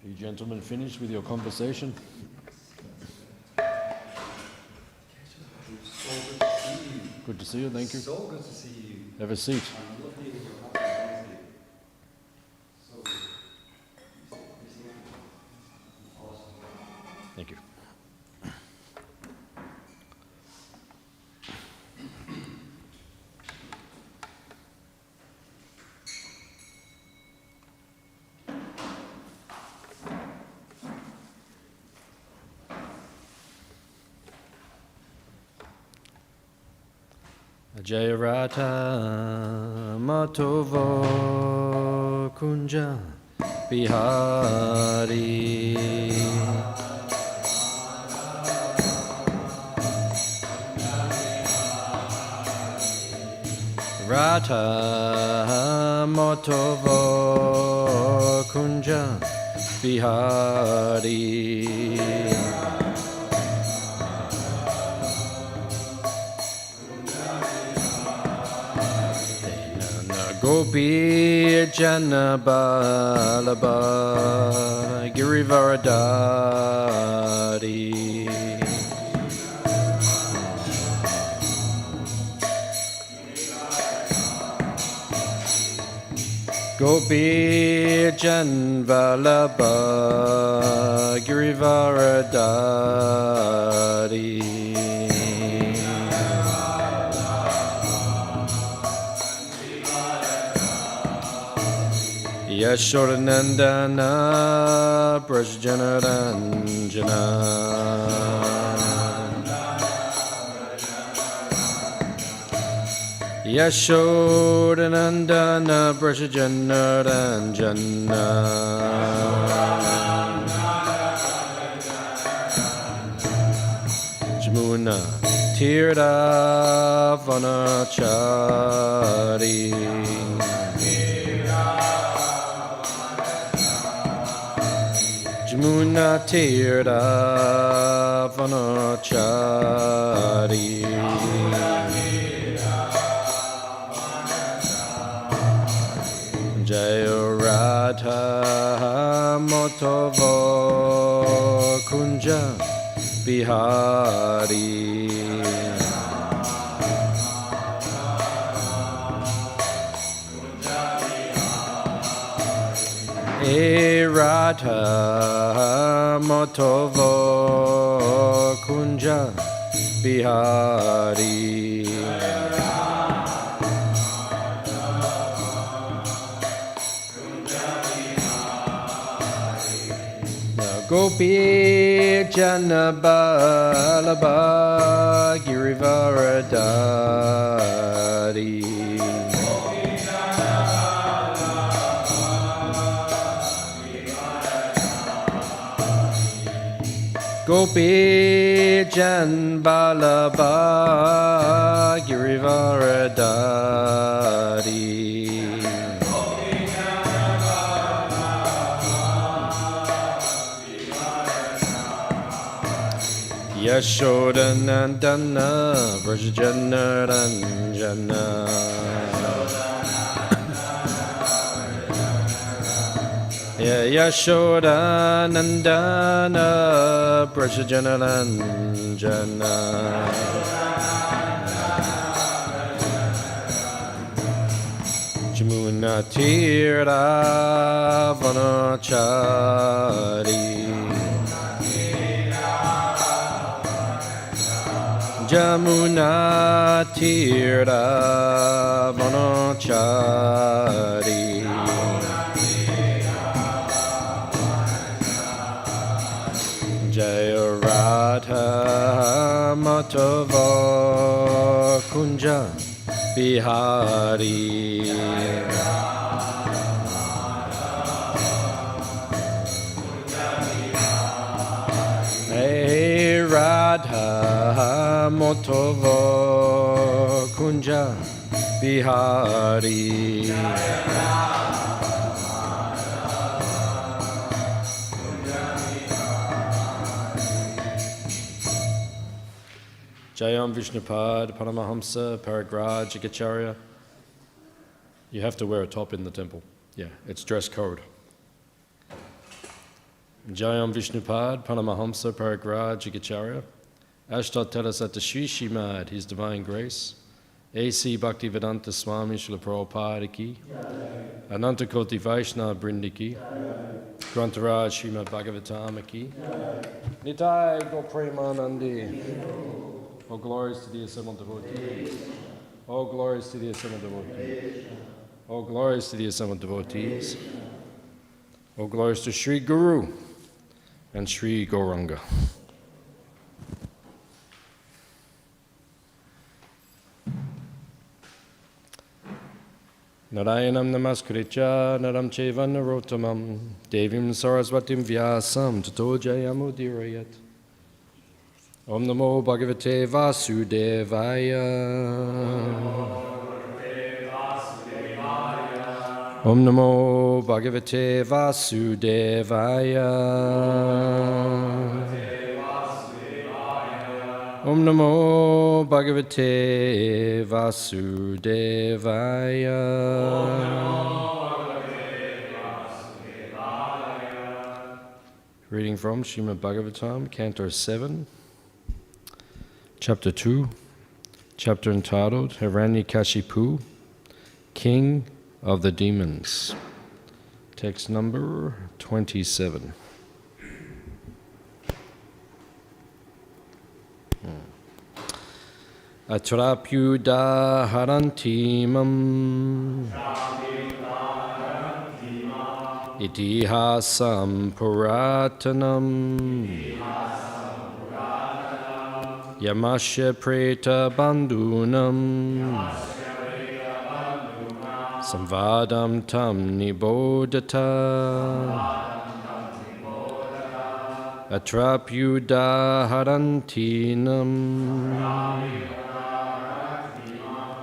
You gentlemen finished with your conversation? Good to see you, thank you. So good to see you. Have a seat. Thank you. Jaya Rata Matovo Kunja Bihari Rata Matovo Kunja Bihari Gopi Jana Balaba Girivaradari Gopi Jan Balaba Girivaradari Yashodanandana Brajjanaranjana Yashodanandana Brajjanaranjana Jamuna Tirtha Vanachari Jamuna Tirtha Vanachari Jaya Radha Matovo Kunja Bihari Hey Radha Matovo Kunja Bihari Gopi Jana Balaba Girivaradari Gopi Jan Balaba Girivaradari Yashodanandana Brajjanaranjana Yashodanandana Brajjanaranjana Jamuna Tirtha Vanachari Jamuna Tirtha Vanachari Jaya Radha Matovo Kunja Bihari Hey Radha Matovo Kunja Bihari Jayam Vishnupad Paramahamsa Paragraj ISKCON. You have to wear a top in the temple. Yeah, it's dress code. Jayam Vishnupad, Paramahamsa Parivrajacharya, Ashtatara Sata Śrīmad, His Divine Grace, A.C. Bhaktivedanta Swami Srila Prabhupada ki, Ananta Koti Vaishnava Brinda ki, Grantaraj Śrīmad Bhāgavatam ki, Nitai Gopremanandi. All glories to the assembled devotees. All glories to the assembled devotees. All glories to the assembled devotees. All glories to Sri Guru and Sri Gauranga. Narayanam namaskritya naram cheva narottamam devim saraswatim vyasam tato jayamudirayat. Om Namo Bhagavate Vasudevaya. Om Namo Bhagavate Vasudevaya. Om Namo Bhagavate Vasudevaya. Reading from Śrīmad Bhāgavatam, Canto 7. Chapter 2, chapter entitled Hiranyakashipu, King of the Demons. Text number 27. Atrapyuda harantimam itihasam puratanam Yamasya preta bandhunam samvadam tam nibodhata atrapyuda harantinam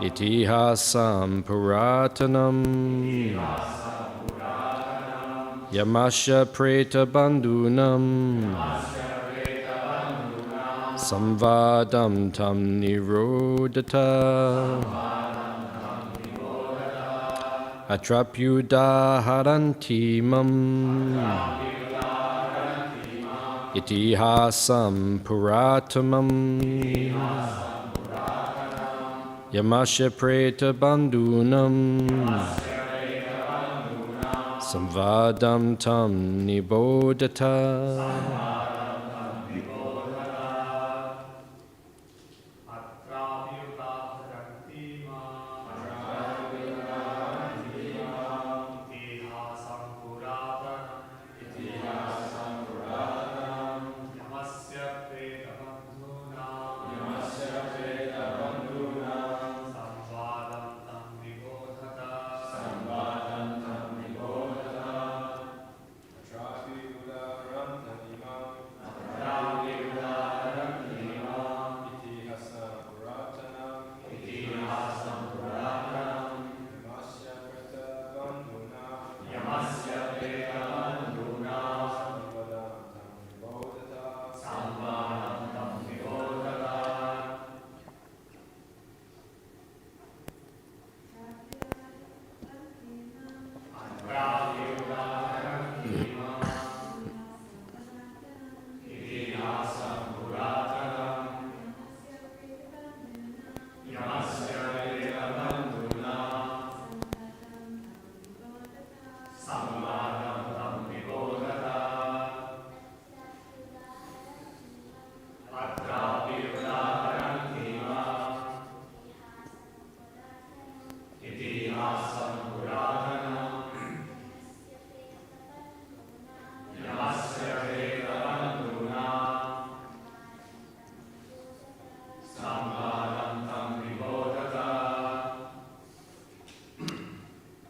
itihasam puratanam Yamasya preta bandhunam Samvadam tam nirodhata Atrapyuda harantimam Itihasam puratamam Yamasya preta bandhunam Samvadam tam nibodhata.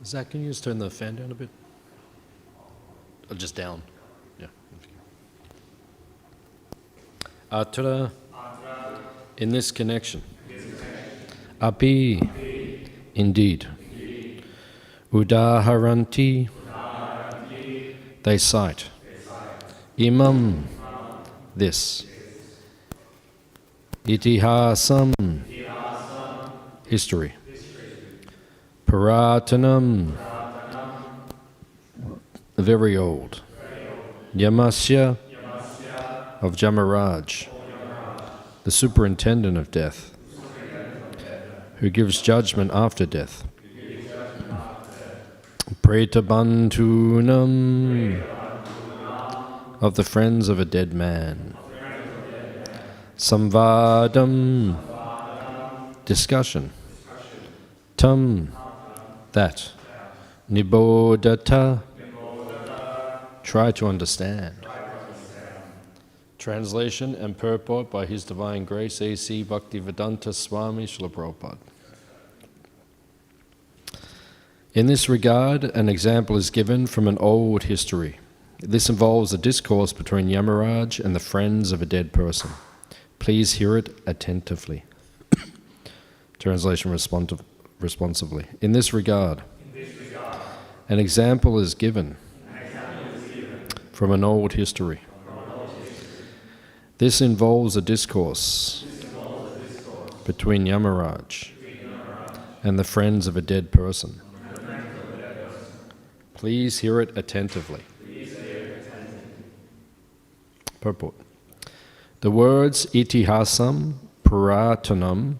Zach, can you just turn the fan down a bit? Or just down? Yeah. Atra, in this connection. Api, indeed. Udaharanti, they cite. Imam, this. Itihasam, history. Puratanam, very old. Yamasya of Yamaraj, the superintendent of death, who gives judgment after death. Pretabandhunam, of the friends of a dead man. Samvadam, discussion. Tam, that. Nibodhata, try to understand. Translation and purport by His Divine Grace A.C. Bhaktivedanta Swami Śrīmad Bhāgavatam. In this regard, an example is given from an old history. This involves a discourse between Yamaraj and the friends of a dead person. Please hear it attentively. Translation responsively. In this regard, an example is given from an old history. This involves a discourse between Yamaraj and the friends of a dead person. Please hear it attentively. Purport. The words itihasam, puratanam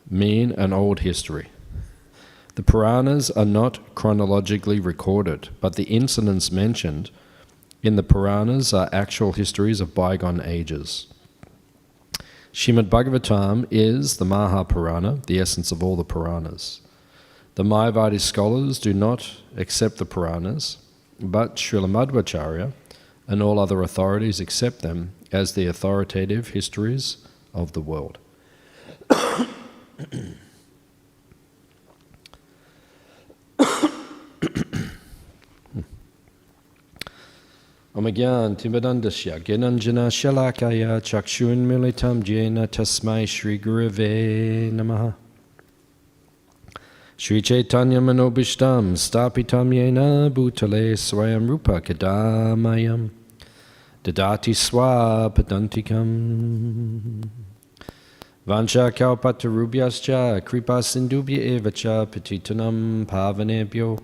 mean an old history. The Puranas are not chronologically recorded, but the incidents mentioned in the Puranas are actual histories of bygone ages. Śrīmad Bhāgavatam is the Mahapurana, the essence of all the Puranas. The Mayavadi scholars do not accept the Puranas, but Srila Madhvacharya and all other authorities accept them as the authoritative histories of the world. Omagyan Timbadandasya Genanjana Shalakaya Chakshun Militam Jena Tasmai Shri Gurave Namaha Shri Chaitanya Manobishtam Stapitam Yena Bhutale Swayam Rupa Kadamayam Dadati Swapadantikam Vancha Kalpatarubhyascha Kripa Sindubhya Evacha Petitanam Pavanebhyo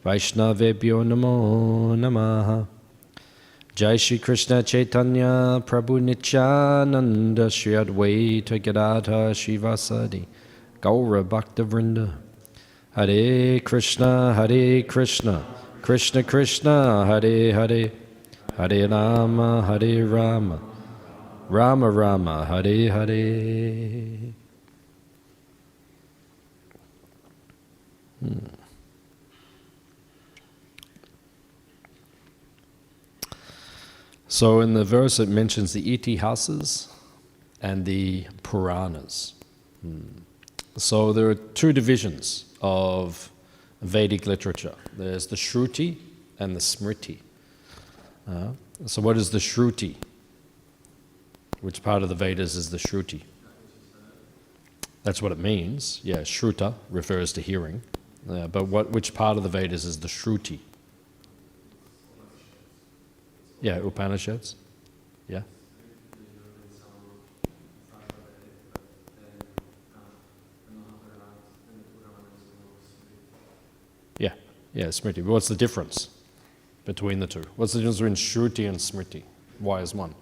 Vaishnavebhyo Namo Namaha Jai Shri Krishna Chaitanya Prabhu Nityananda Shri Advaita Gadadhara Shivasadi Gaura Bhakta Vrinda Hare Krishna Krishna Krishna Hare Hare Hare Rama Rama Rama Hare Hare. So in the verse it mentions the itihasas and the Puranas. So there are two divisions of Vedic literature. There's the Shruti and the Smriti. So what is the Shruti? Which part of the Vedas is the Shruti? That's what it means. Yeah, Shruta refers to hearing. But which part of the Vedas is the Shruti? Yeah, Upanishads. Yeah. Yeah, Smriti. But what's the difference between the two? What's the difference between Shruti and Smriti? Why is one?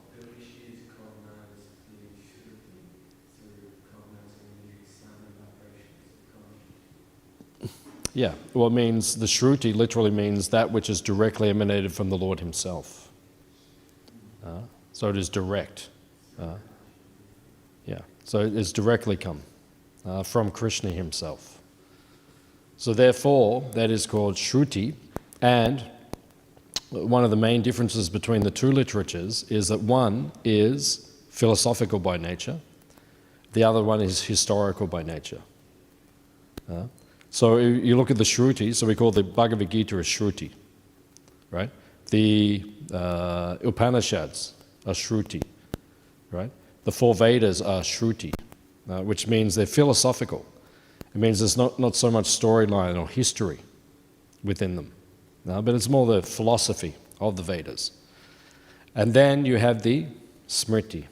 Yeah, well, it means the Shruti literally means that which is directly emanated from the Lord Himself. So it is direct. So it is directly come from Krishna Himself. So therefore, that is called Shruti, and one of the main differences between the two literatures is that one is philosophical by nature, the other one is historical by nature. So you look at the Shruti, so we call the Bhagavad Gita a Shruti, right? The Upanishads are Shruti, right? The four Vedas are Shruti, which means they're philosophical. It means there's not so much storyline or history within them, but it's more the philosophy of the Vedas. And then you have the Smriti.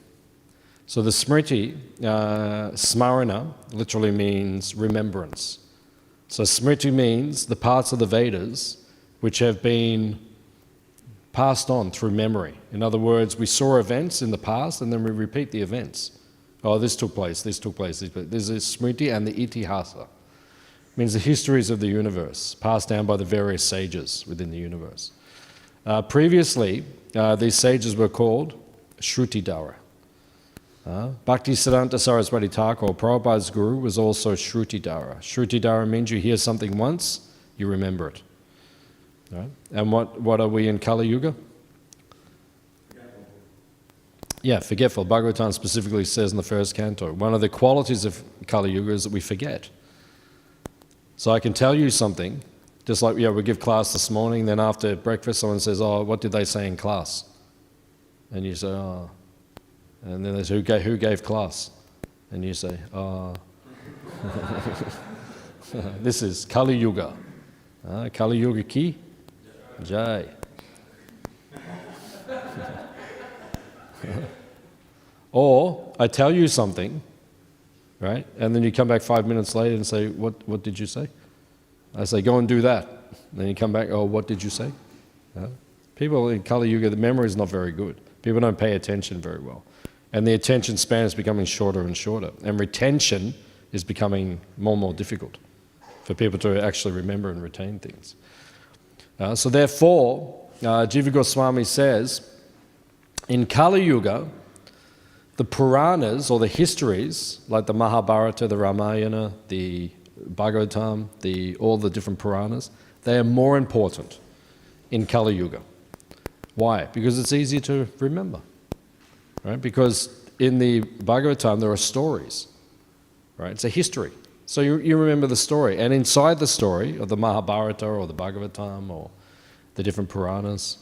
So the Smriti, Smarana, literally means remembrance. So Smriti means the parts of the Vedas which have been passed on through memory. In other words, we saw events in the past and then we repeat the events. Oh, this took place, this took place, this took place. There's a smriti and the itihasa. It means the histories of the universe, passed down by the various sages within the universe. Previously, these sages were called Shrutidhara. Bhaktivedanta Saraswati Thakur, Prabhupada's guru, was also Shrutidhara. Shrutidhara means you hear something once, you remember it. Right? And what are we in Kali Yuga? Yeah, forgetful. Bhagavatam specifically says in the first canto, one of the qualities of Kali Yuga is that we forget. So I can tell you something, just like we give class this morning, then after breakfast someone says, oh, what did they say in class? And you say, oh. And then there's who gave class? And you say, oh. This is Kali Yuga. Kali Yuga ki jai. Or I tell you something, right? And then you come back 5 minutes later and say, what did you say? I say, go and do that. And then you come back, oh, what did you say? People in Kali Yuga, the memory is not very good. People don't pay attention very well. And the attention span is becoming shorter and shorter. And retention is becoming more and more difficult for people to actually remember and retain things. So therefore, Jiva Goswami says, in Kali Yuga, the Puranas, or the histories, like the Mahabharata, the Ramayana, the Bhagavatam, all the different Puranas, they are more important in Kali Yuga. Why? Because it's easier to remember. Right? Because in the Bhagavatam there are stories. Right? It's a history. So you remember the story. And inside the story of the Mahabharata or the Bhagavatam or the different Puranas,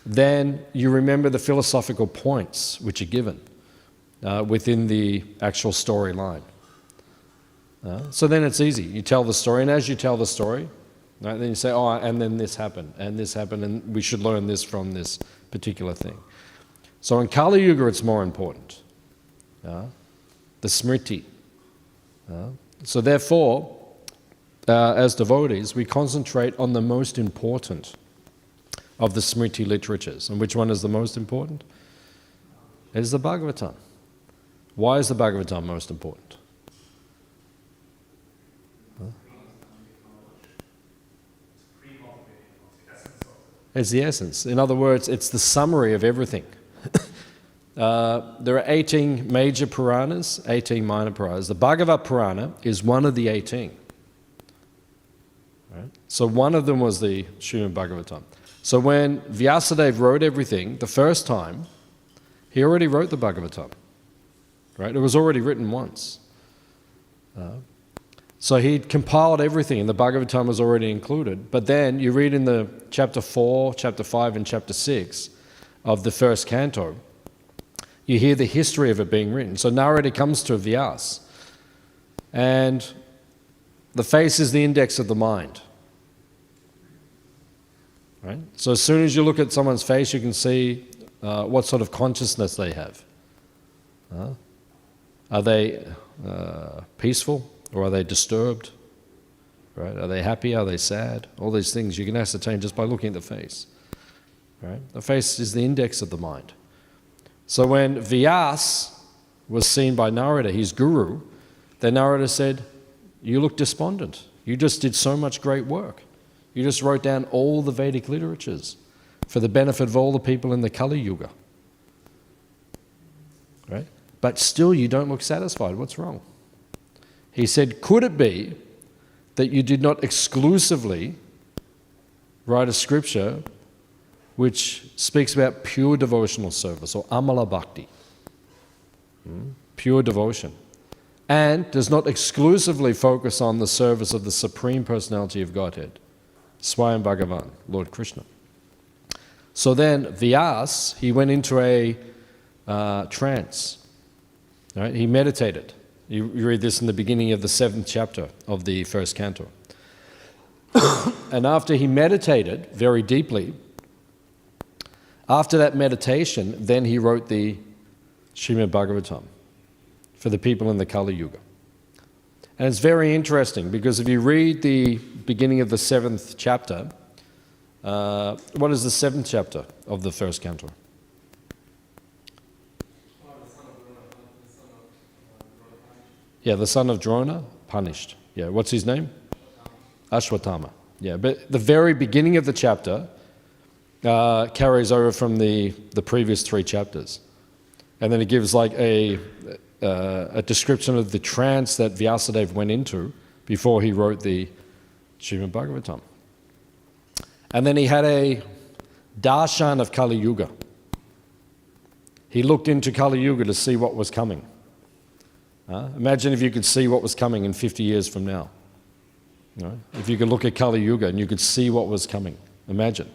then you remember the philosophical points which are given within the actual storyline. So then it's easy. You tell the story, and as you tell the story, right, then you say, oh, and then this happened, and we should learn this from this particular thing. So in Kali Yuga it's more important. The smriti. So therefore, as devotees, we concentrate on the most important of the smriti literatures. And which one is the most important? It is the Bhagavatam. Why is the Bhagavatam most important? It's the essence. In other words, it's the summary of everything. There are 18 major Puranas, 18 minor Puranas. The Bhagavad Purana is one of the 18. Right? So one of them was the Śrīmad Bhāgavatam. So when Vyasadeva wrote everything the first time, he already wrote the Bhagavatam. Right? It was already written once. So he compiled everything, and the Bhagavatam was already included. But then you read in the chapter 4, chapter 5, and chapter 6 of the first canto, you hear the history of it being written. So Narada comes to Vyasa, and the face is the index of the mind. Right? So as soon as you look at someone's face, you can see what sort of consciousness they have. Are they peaceful, or are they disturbed? Right? Are they happy? Are they sad? All these things you can ascertain just by looking at the face. Right? The face is the index of the mind. So when Vyasa was seen by Narada, his guru, then Narada said, you look despondent. You just did so much great work. You just wrote down all the Vedic literatures for the benefit of all the people in the Kali Yuga. Right? But still you don't look satisfied. What's wrong? He said, could it be that you did not exclusively write a scripture which speaks about pure devotional service, or amala bhakti, pure devotion, and does not exclusively focus on the service of the Supreme Personality of Godhead, Swami Bhagavan, Lord Krishna. So then Vyasa, he went into a trance. Right? He meditated. You read this in the beginning of the 7th chapter of the first canto. And after he meditated very deeply, after that meditation, then he wrote the Śrīmad Bhāgavatam for the people in the Kali Yuga. And it's very interesting because if you read the beginning of the 7th chapter, What is the 7th chapter of the first canto? Yeah, the son of Drona, punished. Yeah, what's his name? Ashwatthama. Yeah, but the very beginning of the chapter carries over from the previous 3 chapters. And then it gives like a description of the trance that Vyasadeva went into before he wrote the Śrīmad Bhāgavatam. And then he had a darshan of Kali Yuga. He looked into Kali Yuga to see what was coming. Imagine if you could see what was coming in 50 years from now. You know, if you could look at Kali Yuga and you could see what was coming. Imagine.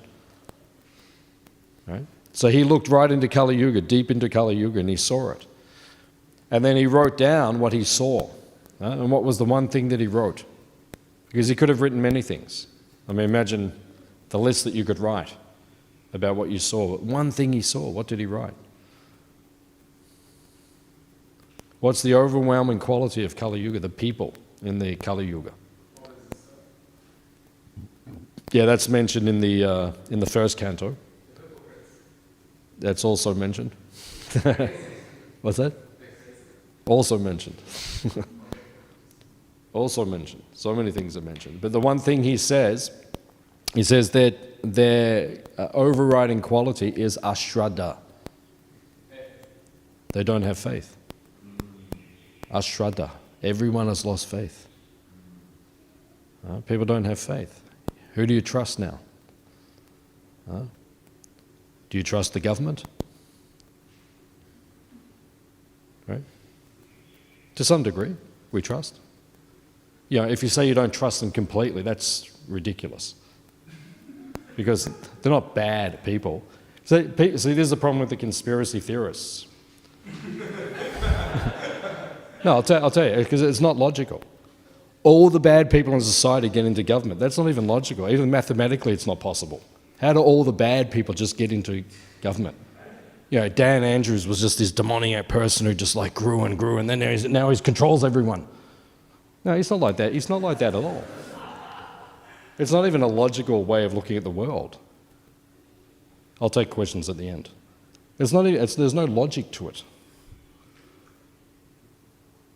Right? So he looked right into Kali Yuga, deep into Kali Yuga, and he saw it. And then he wrote down what he saw. And what was the one thing that he wrote? Because he could have written many things. I mean, imagine the list that you could write about what you saw. But one thing he saw, what did he write? What's the overwhelming quality of Kali Yuga, the people in the Kali Yuga? Yeah, that's mentioned in the first canto. That's also mentioned. What's that? Also mentioned. Also mentioned. So many things are mentioned. But the one thing he says that their overriding quality is ashraddha. They don't have faith. Ashraddha. Everyone has lost faith. People don't have faith. Who do you trust now? Do you trust the government? Right? To some degree, we trust. You know, if you say you don't trust them completely, that's ridiculous. Because they're not bad people. See, this is the problem with the conspiracy theorists. No, I'll tell you, because it's not logical. All the bad people in society get into government. That's not even logical. Even mathematically, it's not possible. How do all the bad people just get into government? You know, Dan Andrews was just this demoniac person who just like grew and grew, and then now he controls everyone. No, he's not like that. He's not like that at all. It's not even a logical way of looking at the world. I'll take questions at the end. There's no logic to it.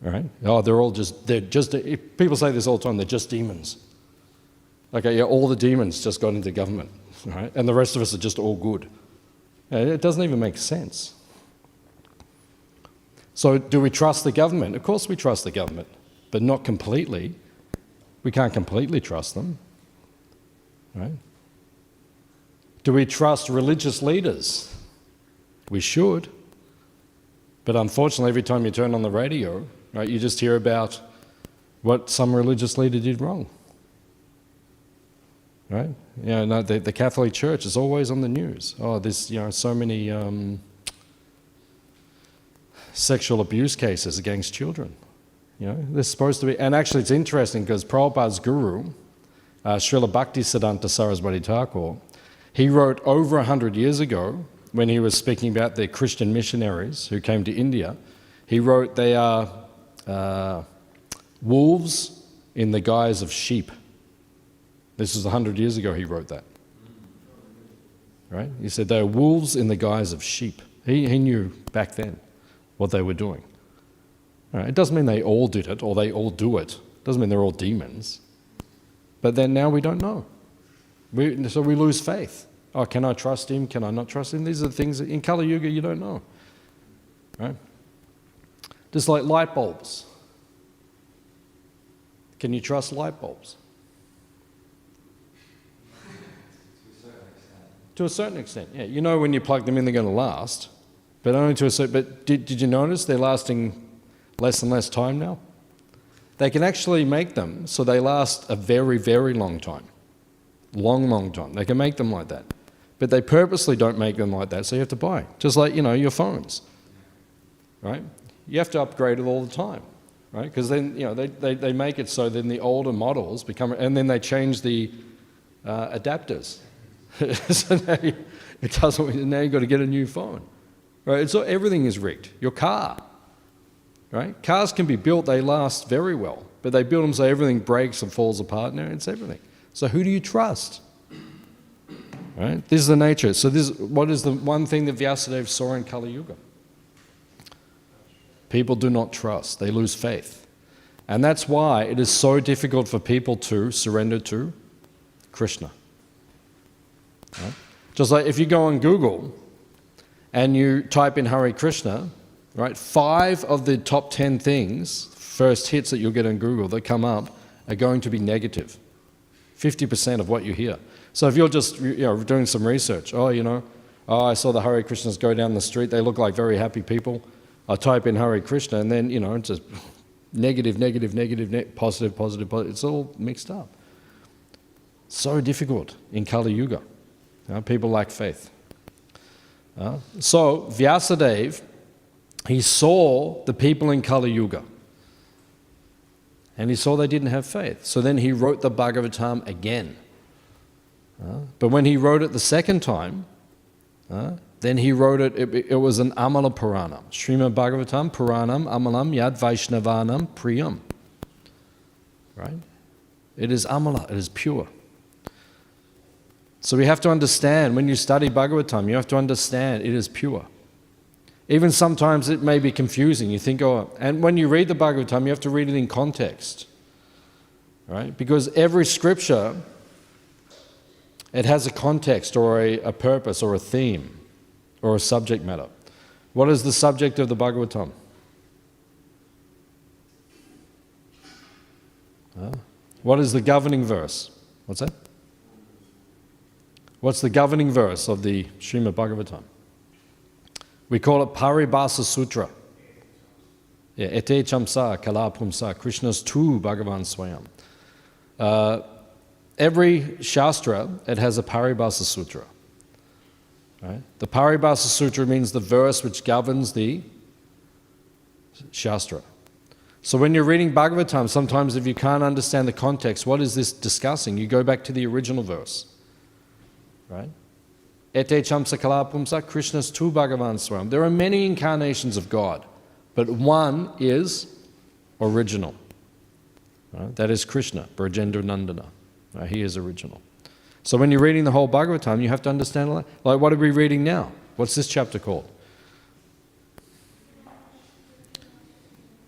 All right? Oh, they're just, people say this all the time, they're just demons. Okay, yeah, all the demons just got into government, right? And the rest of us are just all good. It doesn't even make sense. So do we trust the government? Of course we trust the government, but not completely. We can't completely trust them, right? Do we trust religious leaders? We should. But unfortunately, every time you turn on the radio, right, you just hear about what some religious leader did wrong. Right? You know, the Catholic Church is always on the news. Oh, there's, you know, so many sexual abuse cases against children. You know, there's supposed to be, and actually it's interesting because Prabhupada's guru, Srila Bhaktivedanta Saraswati Thakur, he wrote over 100 years ago when he was speaking about the Christian missionaries who came to India, he wrote they are wolves in the guise of sheep. This was 100 years ago he wrote that. Right? He said they are wolves in the guise of sheep. He knew back then what they were doing. Right? It doesn't mean they all did it or they all do it. It doesn't mean they're all demons. But then now we don't know. So we lose faith. Oh, can I trust him? Can I not trust him? These are the things that in Kali Yuga you don't know. Right? Just like light bulbs. Can you trust light bulbs? To a certain extent, yeah. You know when you plug them in they're going to last, but only to a certain... But did you notice they're lasting less and less time now? They can actually make them so they last a very, very long time. Long time. They can make them like that. But they purposely don't make them like that, so you have to buy. Just like, you know, your phones, right? You have to upgrade it all the time, right? Because then, you know, they make it so then the older models become... And then they change the adapters. So now now you've got to get a new phone, right? So everything is rigged. Your car, right? Cars can be built, they last very well, but they build them so everything breaks and falls apart. Now it's everything. So who do you trust? Right? This is the nature. So what is the one thing that Vyasadeva saw in Kali Yuga? People do not trust. They lose faith. And that's why it is so difficult for people to surrender to Krishna. Right? Just like if you go on Google and you type in Hare Krishna, right, 5 of the top 10 things, first hits that you'll get on Google that come up, are going to be negative. 50% of what you hear. So if you're just doing some research, I saw the Hare Krishnas go down the street, they look like very happy people. I type in Hare Krishna and then, it's just negative, positive, it's all mixed up. So difficult in Kali Yuga. People lack faith. So Vyasadeva, he saw the people in Kali Yuga. And he saw they didn't have faith. So then he wrote the Bhagavatam again. But when he wrote it the second time, then he wrote it was an Amala Puranam. Śrīmad Bhāgavatam Puranam Amalam Yad Vaishnavanam Priyam. Right? It is Amala, it is pure. So we have to understand, when you study Bhagavatam, you have to understand it is pure. Even sometimes it may be confusing. You think, and when you read the Bhagavatam, you have to read it in context. Right? Because every scripture, it has a context or a purpose or a theme or a subject matter. What is the subject of the Bhagavatam? What is the governing verse? What's that? What's the governing verse of the Śrīmad Bhāgavatam? We call it Paribhasa Sutra. Ete Chamsa Kala Pumsa, Krishna's tu Bhagavan Swayam. Every Shastra, it has a Paribhasa Sutra. Right? The Paribhasa Sutra means the verse which governs the Shastra. So when you're reading Bhagavatam, sometimes if you can't understand the context, what is this discussing? You go back to the original verse. Right? Ete Chamsa Kala Pumsa, Krishna's tu Bhagavan Swayam. There are many incarnations of God, but one is original. Right? That is Krishna, Brajendra Nandana. He is original. So when you're reading the whole Bhagavatam, you have to understand, like what are we reading now? What's this chapter called?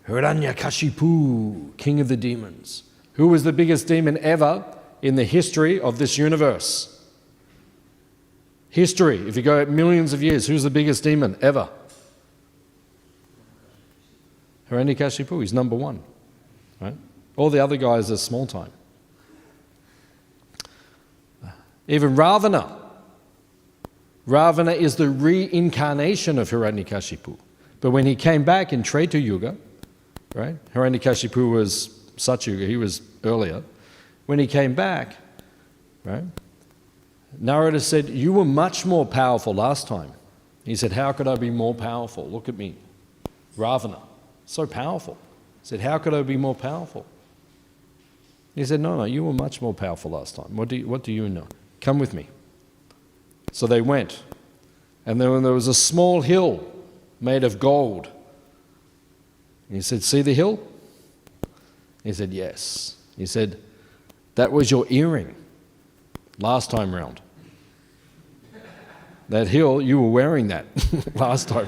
Hiranyakashipu, king of the demons. Who was the biggest demon ever in the history of this universe? History, if you go millions of years, who's the biggest demon ever? Hiranyakashipu, he's number 1. Right? All the other guys are small time. Even Ravana. Ravana is the reincarnation of Hiranyakashipu. But when he came back in Treta Yuga, right? Hiranyakashipu was Satyuga, he was earlier. When he came back, right? Narada said, you were much more powerful last time. He said, how could I be more powerful? Look at me. Ravana, so powerful. He said, how could I be more powerful? He said, no, you were much more powerful last time. What do you know? Come with me. So they went. And then there was a small hill made of gold. He said, see the hill? He said, yes. He said, that was your earring last time round. That hill, you were wearing that last time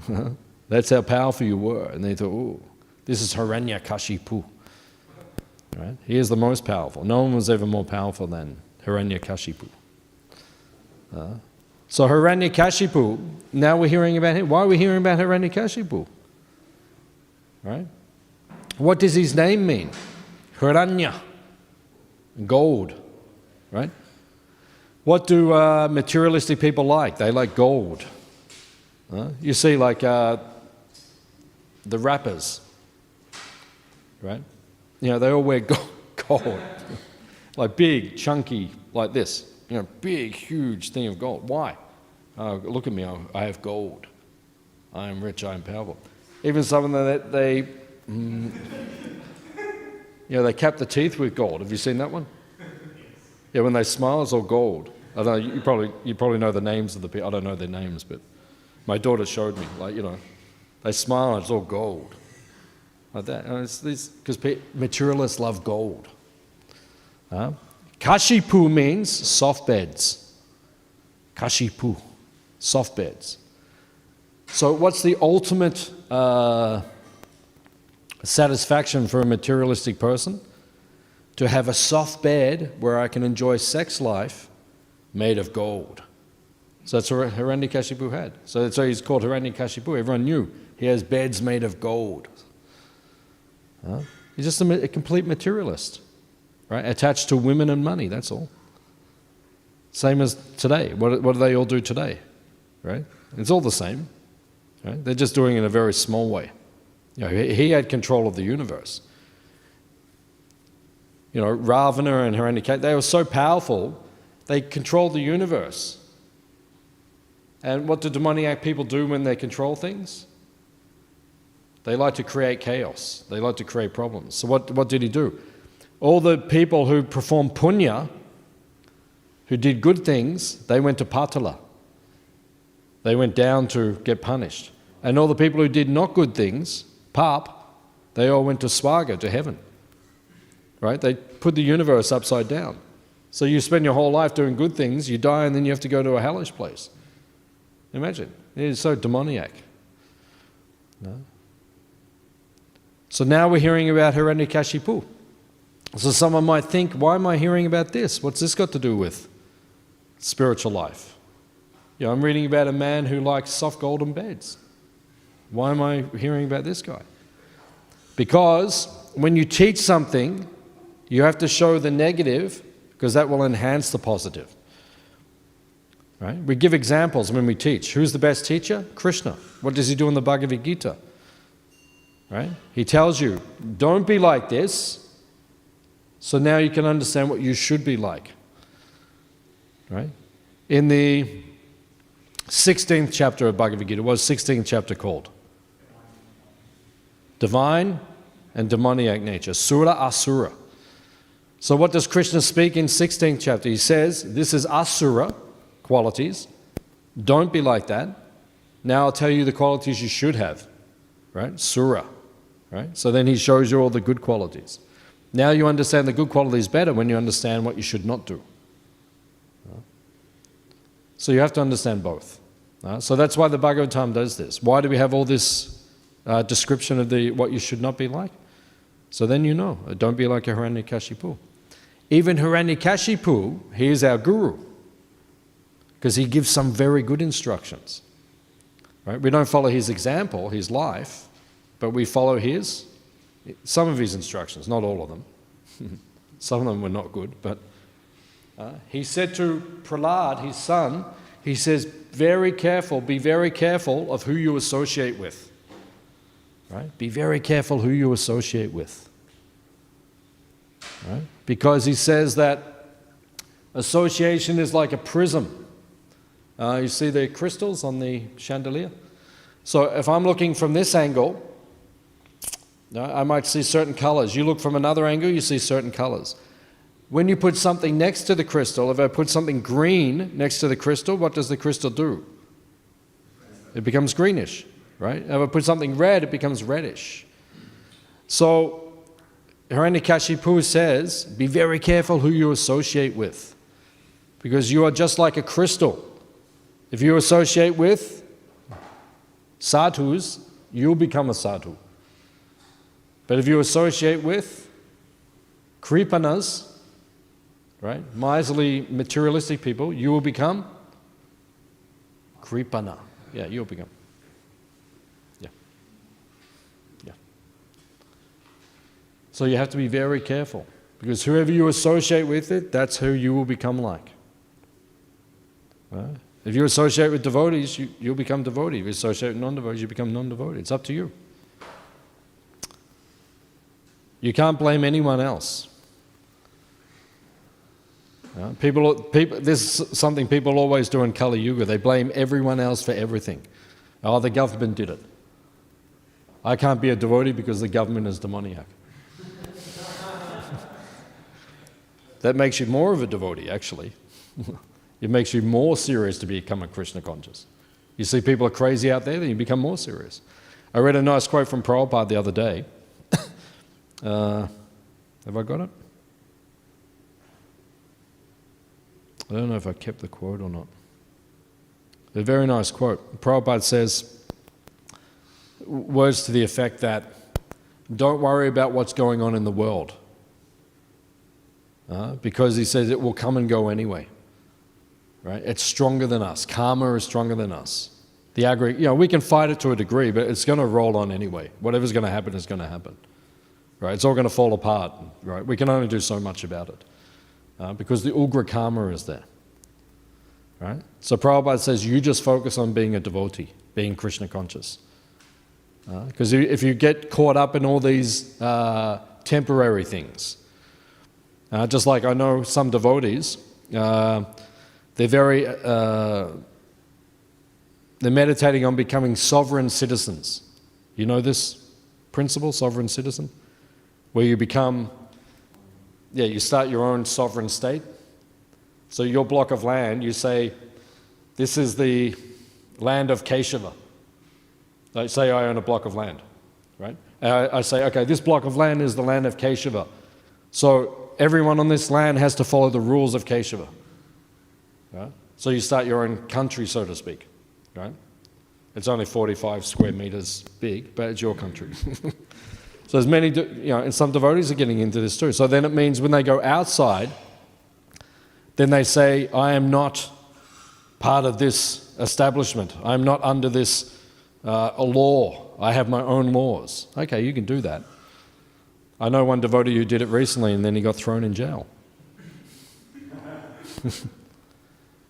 round. That's how powerful you were. And they thought, oh, this is Hiranyakashipu. Right? He is the most powerful. No one was ever more powerful than Hiranyakashipu. So Hiranyakashipu, now we're hearing about him. Why are we hearing about Hiranyakashipu? Right? What does his name mean? Hiranya, gold. Right? What do materialistic people like? They like gold. You see like the rappers, right? They all wear gold. Like big, chunky, like this. Big, huge thing of gold. Why? Look at me, I have gold. I am rich, I am powerful. Even some of them, they cap the teeth with gold. Have you seen that one? Yeah, when they smile, it's all gold. I don't know, you probably know the names of the people. I don't know their names, but my daughter showed me, they smile and it's all gold. Like that. It's because materialists love gold. Kashipu means soft beds. Kashipu, soft beds. So what's the ultimate satisfaction for a materialistic person? To have a soft bed where I can enjoy sex life made of gold. So that's what Hiranyakashipu had. So that's why he's called Hiranyakashipu. Everyone knew he has beds made of gold. He's just a complete materialist, right? Attached to women and money, that's all. Same as today. What do they all do today, right? It's all the same, right? They're just doing it in a very small way. He had control of the universe. Ravana and Hiranyakashipu, they were so powerful, they controlled the universe. And what do demoniac people do when they control things? They like to create chaos. They like to create problems. So what did he do? All the people who performed punya, who did good things, they went to Patala. They went down to get punished. And all the people who did not good things, pap, they all went to Swaga, to heaven. Right? They put the universe upside down. So you spend your whole life doing good things, you die, and then you have to go to a hellish place. Imagine. It is so demoniac. No? So now we're hearing about Hiranyakashipu. So someone might think, why am I hearing about this? What's this got to do with spiritual life? I'm reading about a man who likes soft golden beds. Why am I hearing about this guy? Because when you teach something, you have to show the negative, because that will enhance the positive. Right? We give examples when we teach. Who's the best teacher? Krishna. What does he do in the Bhagavad Gita? Right? He tells you, don't be like this, so now you can understand what you should be like. Right? In the 16th chapter of Bhagavad Gita, what's 16th chapter called? Divine and demoniac nature. Sura Asura. So what does Krishna speak in 16th chapter? He says, this is Asura qualities. Don't be like that. Now I'll tell you the qualities you should have. Right? Sura. Right? So then he shows you all the good qualities. Now you understand the good qualities better when you understand what you should not do. So you have to understand both. So that's why the Bhagavatam does this. Why do we have all this description of what you should not be like? So then you know, don't be like a Hiranyakashipu. Even Hiranyakashipu, he is our guru, because he gives some very good instructions. Right? We don't follow his example, his life, but we follow some of his instructions, not all of them. Some of them were not good, but he said to Prahlad, his son, he says, be very careful of who you associate with. Right? Be very careful who you associate with. Right? Because he says that association is like a prism. You see the crystals on the chandelier? So if I'm looking from this angle, I might see certain colors. You look from another angle, you see certain colors. When you put something next to the crystal, if I put something green next to the crystal, what does the crystal do? It becomes greenish, right? If I put something red, it becomes reddish. So Hiranyakashipu says, be very careful who you associate with, because you are just like a crystal. If you associate with sadhus, you'll become a sadhu. But if you associate with kripanas, right, miserly, materialistic people, you will become kripana. Yeah, you'll become. Yeah. Yeah. So you have to be very careful, because whoever you associate with it, that's who you will become like. Right? If you associate with devotees, you'll become devotee. If you associate with non-devotees, you become non-devotee. It's up to you. You can't blame anyone else. This is something people always do in Kali Yuga. They blame everyone else for everything. Oh, the government did it. I can't be a devotee because the government is demoniac. That makes you more of a devotee, actually. It makes you more serious to become a Krishna conscious. You see people are crazy out there, then you become more serious. I read a nice quote from Prabhupada the other day. Have I got it? I don't know if I kept the quote or not. A very nice quote. Prabhupada says, words to the effect that, don't worry about what's going on in the world. Because he says it will come and go anyway. Right? It's stronger than us. Karma is stronger than us. We can fight it to a degree, but it's going to roll on anyway. Whatever's going to happen is going to happen. Right? It's all going to fall apart. Right? We can only do so much about it. Because the Ugra karma is there. Right? So Prabhupada says, you just focus on being a devotee, being Krishna conscious. Because if you get caught up in all these temporary things, just like I know some devotees, they're meditating on becoming sovereign citizens. You know this principle, sovereign citizen? Where you become, you start your own sovereign state. So your block of land, you say, this is the land of Kesava. Like say I own a block of land, right? I say, okay, this block of land is the land of Kesava. So everyone on this land has to follow the rules of Kesava. Right? So you start your own country, so to speak. Right? It's only 45 square meters big, but it's your country. So there's many, and some devotees are getting into this too. So then it means when they go outside, then they say, I am not part of this establishment. I'm not under this a law. I have my own laws. Okay, you can do that. I know one devotee who did it recently and then he got thrown in jail.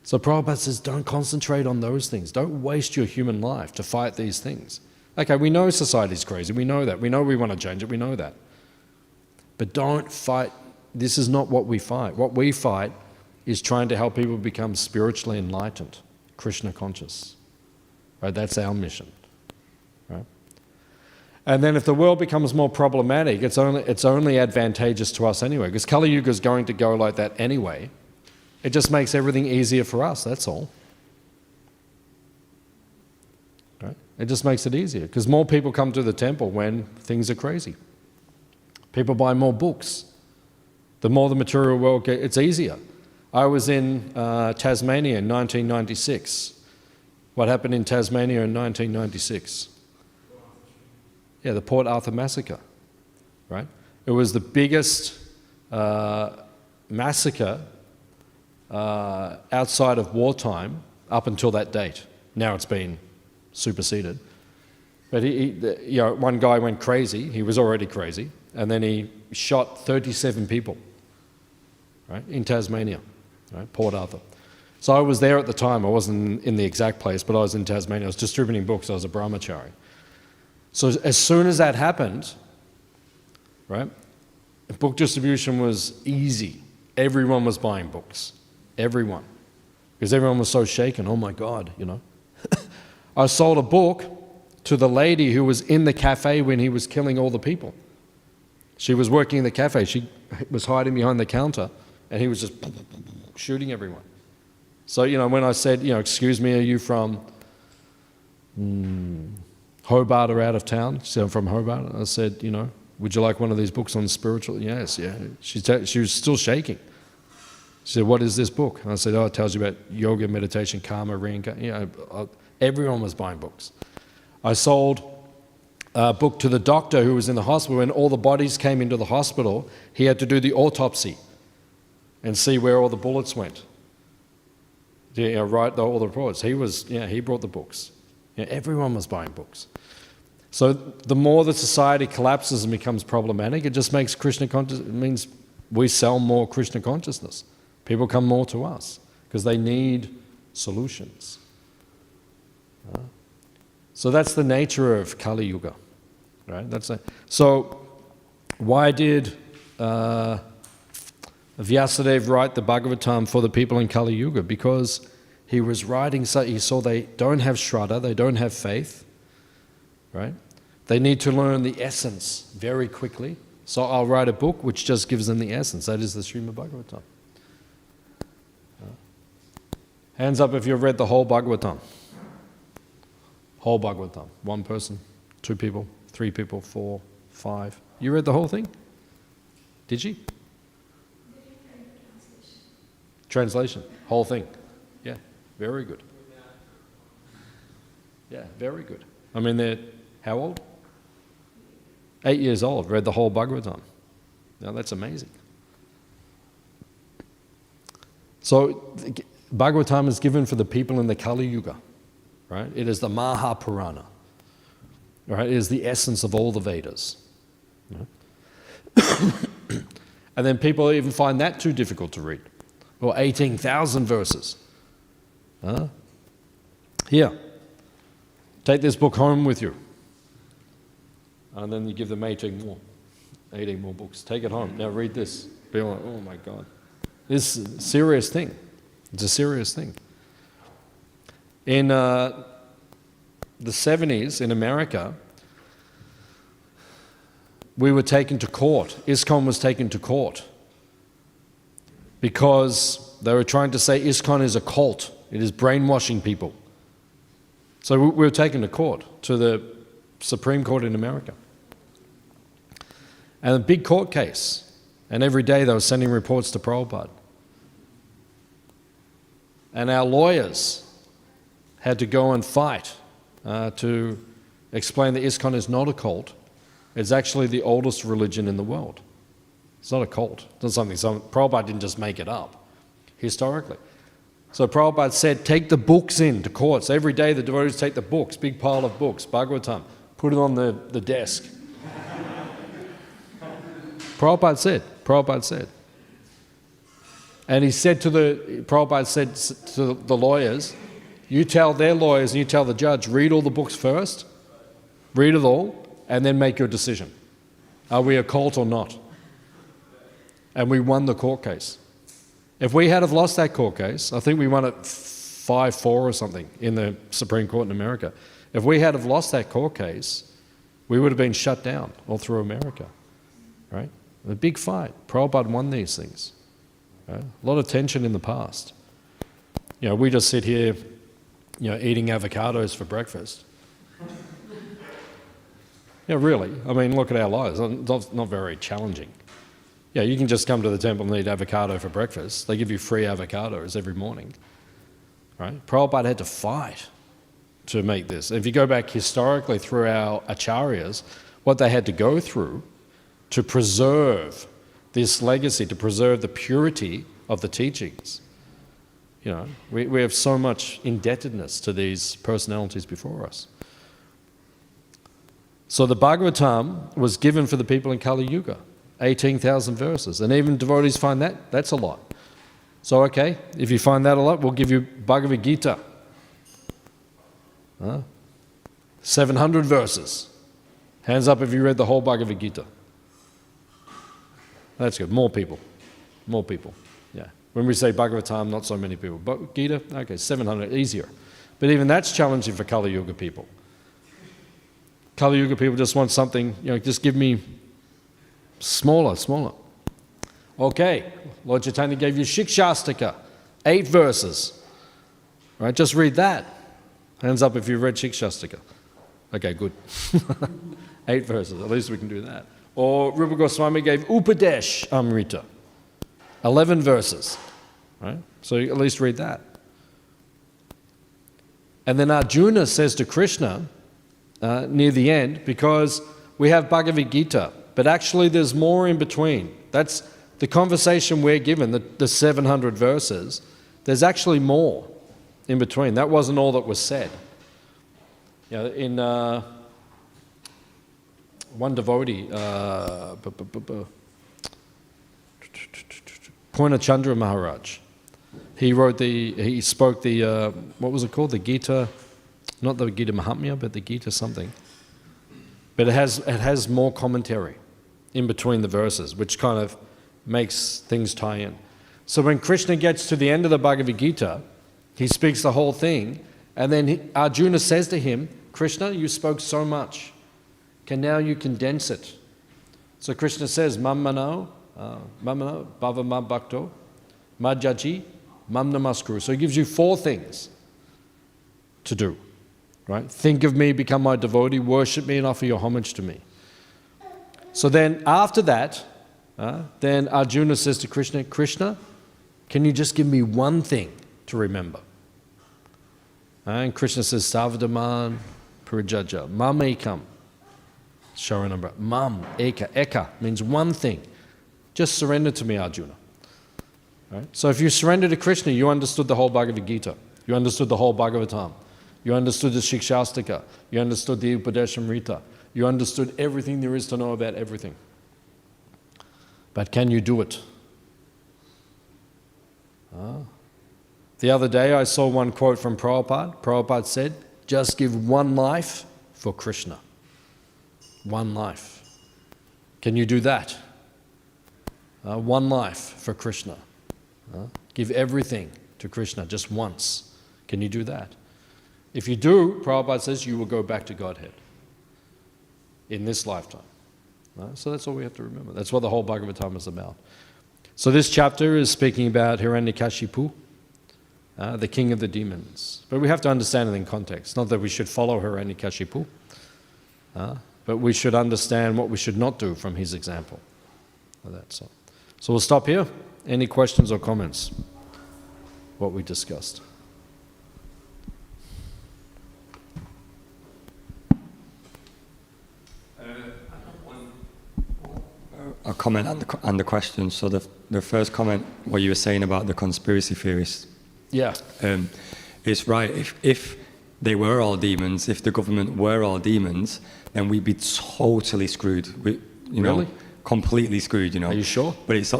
So Prabhupada says, don't concentrate on those things. Don't waste your human life to fight these things. Okay, we know society's crazy. We know that. We know we want to change it. We know that. But don't fight. This is not what we fight. What we fight is trying to help people become spiritually enlightened, Krishna conscious. Right? That's our mission. Right? And then if the world becomes more problematic, it's only advantageous to us anyway, because Kali Yuga is going to go like that anyway. It just makes everything easier for us, that's all. Right? It just makes it easier, because more people come to the temple when things are crazy. People buy more books. The more the material world gets, it's easier. I was in Tasmania in 1996. What happened in Tasmania in 1996? Yeah, the Port Arthur massacre, right? It was the biggest massacre outside of wartime up until that date. Now it's been superseded. But one guy went crazy. He was already crazy, and then he shot 37 people, right, in Tasmania, right, Port Arthur. So I was there at the time. I wasn't in the exact place, but I was in Tasmania. I was distributing books. I was a brahmachari. So as soon as that happened, right, book distribution was easy. Everyone was buying books. Everyone. Because everyone was so shaken. Oh my God, I sold a book to the lady who was in the cafe when he was killing all the people. She was working in the cafe. She was hiding behind the counter, and he was just shooting everyone. So, when I said, excuse me, are you from Hobart or out of town? She said, I'm from Hobart. I said, would you like one of these books on spiritual? Yes, yeah. She was still shaking. She said, what is this book? And I said, it tells you about yoga, meditation, karma, reincarnation. Everyone was buying books. I sold a book to the doctor who was in the hospital. When all the bodies came into the hospital, he had to do the autopsy and see where all the bullets went. Write all the reports. He brought the books. Everyone was buying books. So the more the society collapses and becomes problematic, it just makes Krishna consciousness, it means we sell more Krishna consciousness. People come more to us because they need solutions. So that's the nature of Kali Yuga. Right? So why did Vyasadeva write the Bhagavatam for the people in Kali Yuga? Because he was writing, so he saw they don't have Shraddha, they don't have faith, right? They need to learn the essence very quickly. So I'll write a book which just gives them the essence. That is the Śrīmad Bhāgavatam. Hands up if you've read the whole Bhagavatam. Whole Bhagavatam. One person, 2 people, 3 people, 4, 5. You read the whole thing? Did you? Translation. Whole thing. Yeah, very good. Yeah, very good. I mean, they're how old? 8 years old, read the whole Bhagavatam. Now that's amazing. So Bhagavatam is given for the people in the Kali Yuga, right? It is the Mahapurana, right? It is the essence of all the Vedas. You know? And then people even find that too difficult to read. Or 18,000 verses. Here, take this book home with you. And then you give them 18 more books. Take it home. Now read this. Be like, oh my God. This is a serious thing. It's a serious thing. In the 70s in America, we were taken to court. ISKCON was taken to court because they were trying to say ISKCON is a cult. It is brainwashing people. So we were taken to court, to the Supreme Court in America. And a big court case. And every day they were sending reports to Prabhupada. And our lawyers had to go and fight to explain that ISKCON is not a cult. It's actually the oldest religion in the world. It's not a cult. It's not something Prabhupada didn't just make it up, historically. So Prabhupada said, take the books in to courts. Every day the devotees take the books, big pile of books, Bhagavatam, put it on the desk. Prabhupada said. And he said Prabhupada said to the lawyers, you tell their lawyers and you tell the judge, read all the books first, read it all, and then make your decision. Are we a cult or not? And we won the court case. If we had have lost that court case, I think we won it 5-4 or something in the Supreme Court in America. If we had have lost that court case, we would have been shut down all through America, right? A big fight. Prabhupada won these things. Right? A lot of tension in the past. You know, we just sit here, you know, eating avocados for breakfast. Yeah, really. I mean, look at our lives. It's not very challenging. Yeah, you can just come to the temple and eat avocado for breakfast. They give you free avocados every morning, right? Prabhupada had to fight to make this. If you go back historically through our acharyas, what they had to go through to preserve this legacy, to preserve the purity of the teachings. You know, we have so much indebtedness to these personalities before us. So the Bhagavatam was given for the people in Kali Yuga, 18,000 verses. And even devotees find that's a lot. So okay, if you find that a lot, we'll give you Bhagavad Gita. 700 verses. Hands up if you read the whole Bhagavad Gita. That's good. More people. Yeah. When we say Bhagavatam, not so many people. But Gita, okay, 700, easier. But even that's challenging for Kali Yuga people. Kali Yuga people just want something, you know, just give me smaller. Okay, Lord Chaitanya gave you Shikshastaka, 8 verses. Right, just read that. Hands up if you've read Shikshastaka. Okay, good. 8 verses, at least we can do that. Or Rupa Goswami gave Upadesh Amrita, 11 verses. Right, so at least read that. And then Arjuna says to Krishna, near the end, because we have Bhagavad Gita, but actually there's more in between. That's the conversation we're given, the 700 verses. There's actually more in between. That wasn't all that was said. You know, in one devotee, Purnachandra Maharaj, he spoke the, what was it called? The Gita. Not the Gita Mahatmya, but the Gita something. But it has more commentary in between the verses, which kind of makes things tie in. So when Krishna gets to the end of the Bhagavad Gita, he speaks the whole thing, and then Arjuna says to him, Krishna, you spoke so much. Now you condense it. So Krishna says, Mammano, Bhava Ma Bhakto, Madhyaji, Mam Namaskuru. So he gives you 4 things to do. Right? Think of me, become my devotee, worship me and offer your homage to me. So then after that, then Arjuna says to Krishna, Krishna, can you just give me one thing to remember? And Krishna says, Savadaman Purijaja, Mam Ekam. Sharanam, Mam Eka. Eka means one thing. Just surrender to me, Arjuna. Right? So if you surrender to Krishna, you understood the whole Bhagavad Gita. You understood the whole Bhagavatam. You understood the Shikshastika. You understood the Upadeshamrita. You understood everything there is to know about everything. But can you do it? The other day I saw one quote from Prabhupada. Prabhupada said, just give one life for Krishna. One life. Can you do that? One life for Krishna. Give everything to Krishna just once. Can you do that? If you do, Prabhupada says you will go back to Godhead in this lifetime. So that's all we have to remember. That's what the whole Bhagavatam is about. So this chapter is speaking about Hiranyakashipu, the king of the demons. But we have to understand it in context. Not that we should follow Hiranyakashipu, but we should understand what we should not do from his example. So we'll stop here. Any questions or comments? What we discussed. A comment and the question. So the first comment, what you were saying about the conspiracy theorists. Yeah. It's right. If they were all demons, if the government were all demons, then we'd be totally screwed. You know, completely screwed. You know. Are you sure? But it's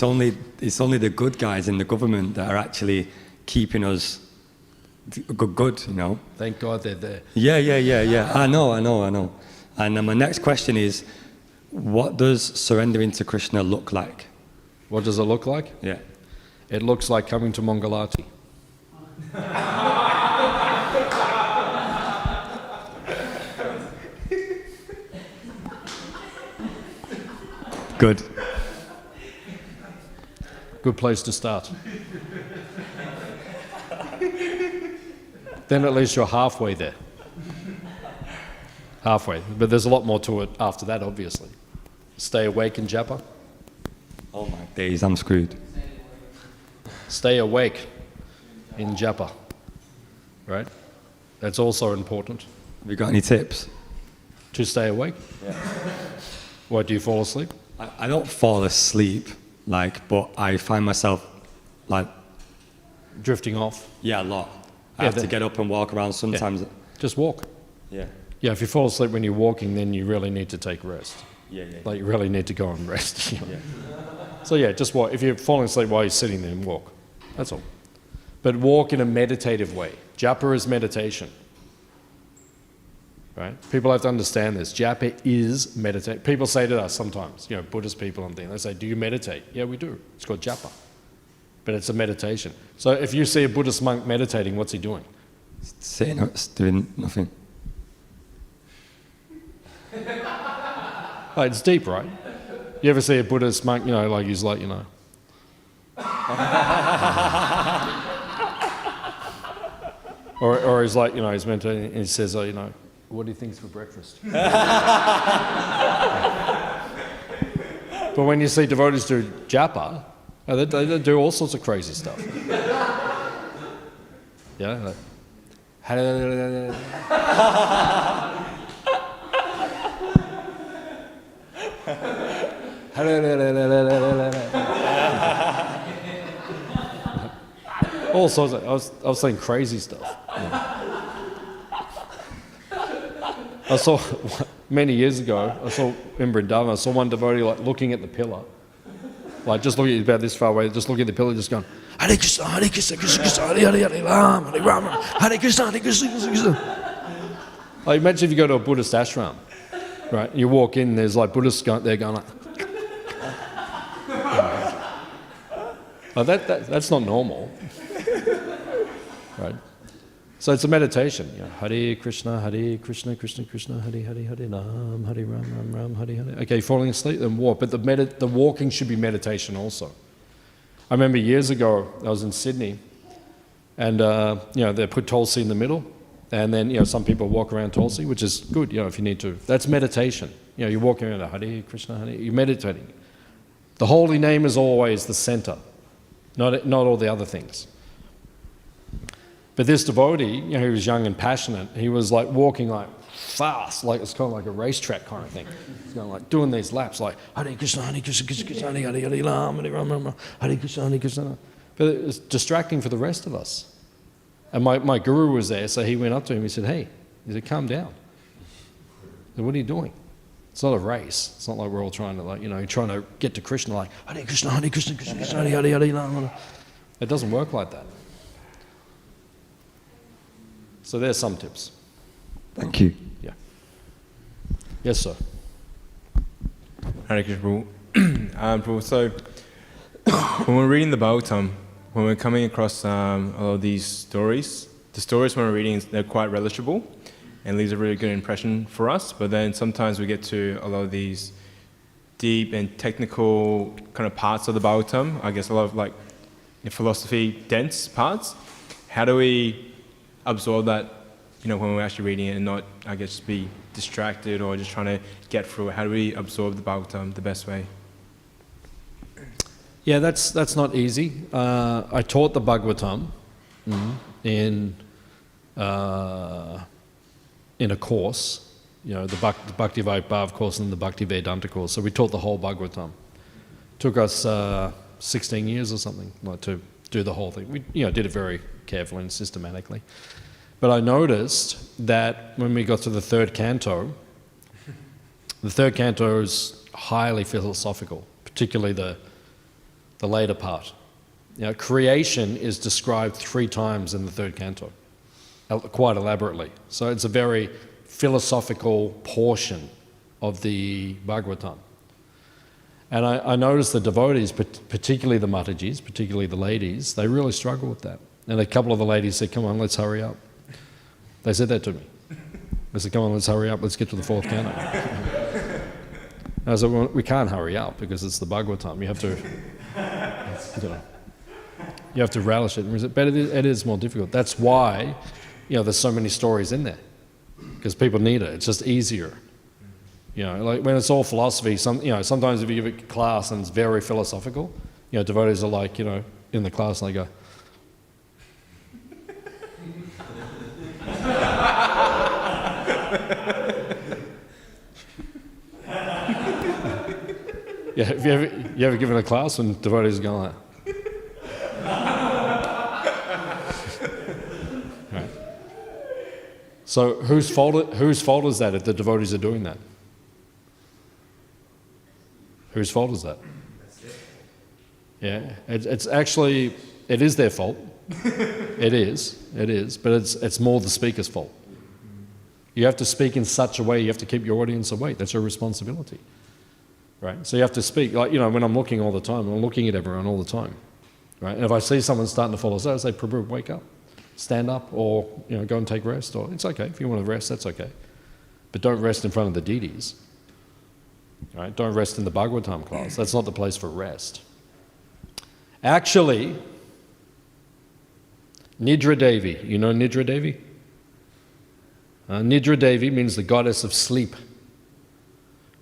only the good guys in the government that are actually keeping us good. You know. Thank God they're there. Yeah. I know. And my next question is, what does surrendering to Krishna look like? What does it look like? Yeah. It looks like coming to Mangalati. Good. Good place to start. Then at least you're halfway there. Halfway. But there's a lot more to it after that, obviously. Stay awake in japa. Oh my days, I'm screwed. Stay awake in japa. Right? That's also important. Have you got any tips? To stay awake? Yeah. What, do you fall asleep? I don't fall asleep, but I find myself, Drifting off? Yeah, a lot. I have to get up and walk around sometimes. Yeah. Just walk. Yeah. Yeah, if you fall asleep when you're walking, then you really need to take rest. Yeah. You really need to go and rest. Yeah. So yeah, just walk. If you're falling asleep while you're sitting there, walk. That's all. But walk in a meditative way. Japa is meditation. Right? People have to understand this. Japa is meditation. People say to us sometimes, Buddhist people and things, they say, do you meditate? Yeah, we do. It's called japa. But it's a meditation. So if you see a Buddhist monk meditating, what's he doing? Sitting, doing nothing. It's deep, right? You ever see a Buddhist monk, he's like, or he's like, he's meditating and he says, what do you think for breakfast? But when you see devotees do japa, they do all sorts of crazy stuff. Yeah, all sorts of, I was saying crazy stuff. I saw, many years ago, in Vrindavan, I saw one devotee looking at the pillar. Just looking about this far away, just looking at the pillar, just going, Hare Krishna, Krishna Krishna, Hare Hare, Hare Ram, Hare Krishna, Krishna Krishna. Imagine if you go to a Buddhist ashram, right? You walk in, there's Buddhists there going that's not normal, right? So it's a meditation. Hare Krishna, Krishna Krishna, Hare Hare, Hare Ram, Hare Ram, Ram Ram, Hare Hare. Okay, falling asleep, then walk. But the walking should be meditation also. I remember years ago, I was in Sydney, and they put Tulsi in the middle, and then some people walk around Tulsi, which is good, if you need to. That's meditation. You're walking around Hare Krishna, Hare, you're meditating. The holy name is always the center, not all the other things. But this devotee, you know, he was young and passionate. He was like walking like fast, like it's kind of like a racetrack kind of thing. He's going like doing these laps, like Hare Krishna, Hare Krishna, Krishna Krishna, Hare Hare, Hare Ram, Hare Ram, Ram, Hare Krishna, Hare Krishna. But it was distracting for the rest of us. And my guru was there, so he went up to him. He said, "Hey," he said, "calm down." I said, "What are you doing? It's not a race. It's not like we're all trying to, like, you know, you're trying to get to Krishna like Hare Krishna, Hare Krishna, Krishna Krishna, Hare Hare, Hare Ram." It doesn't work like that. So there's some tips. Thank you. Yeah. Yes, sir. Hare Krishna, Prabhu. Prabhu, so when we're reading the Bhagavatam, when we're coming across a lot of these stories, the stories when we're reading, they're quite relishable and leaves a really good impression for us. But then sometimes we get to a lot of these deep and technical kind of parts of the Bhagavatam, I guess a lot of like philosophy dense parts. How do we absorb that, you know, when we're actually reading it and not, I guess, be distracted or just trying to get through it? How do we absorb the Bhagavatam the best way? Yeah, that's not easy. I taught the Bhagavatam in a course, you know, the Bhaktivedanta course and the Bhaktivedanta course. So we taught the whole Bhagavatam. Took us 16 years or something, like, to do the whole thing. We, you know, did it very carefully and systematically. But I noticed that when we got to the third canto is highly philosophical, particularly the later part. You know, creation is described 3 times in the third canto, quite elaborately. So it's a very philosophical portion of the Bhagavatam. And I noticed the devotees, particularly the Matajis, particularly the ladies, they really struggle with that. And a couple of the ladies said, "Come on, let's hurry up." They said that to me. They said, "Come on, let's hurry up, let's get to the 4th canto." And I said, "Well, we can't hurry up because it's the Bhagavatam. You have to, you know, you have to relish it." But it is more difficult. That's why, you know, there's so many stories in there, because people need it. It's just easier. You know, like when it's all philosophy, you know, sometimes if you give a class and it's very philosophical, you know, devotees are like, you know, in the class and they go, yeah, have you ever given a class when devotees are going like, right. So whose fault is that if the devotees are doing that? Whose fault is that? Yeah, it's actually, it is their fault. It is, but it's more the speaker's fault. You have to speak in such a way, you have to keep your audience awake. That's your responsibility, right? So you have to speak, like, you know, when I'm looking all the time, I'm looking at everyone all the time, right? And if I see someone starting to fall asleep, I say, "Prabhu, wake up, stand up, or, you know, go and take rest." Or it's okay, if you want to rest, that's okay. But don't rest in front of the deities, right? Don't rest in the Bhagavatam class. That's not the place for rest. Actually, Nidra Devi, you know Nidra Devi? Nidra Devi means the goddess of sleep.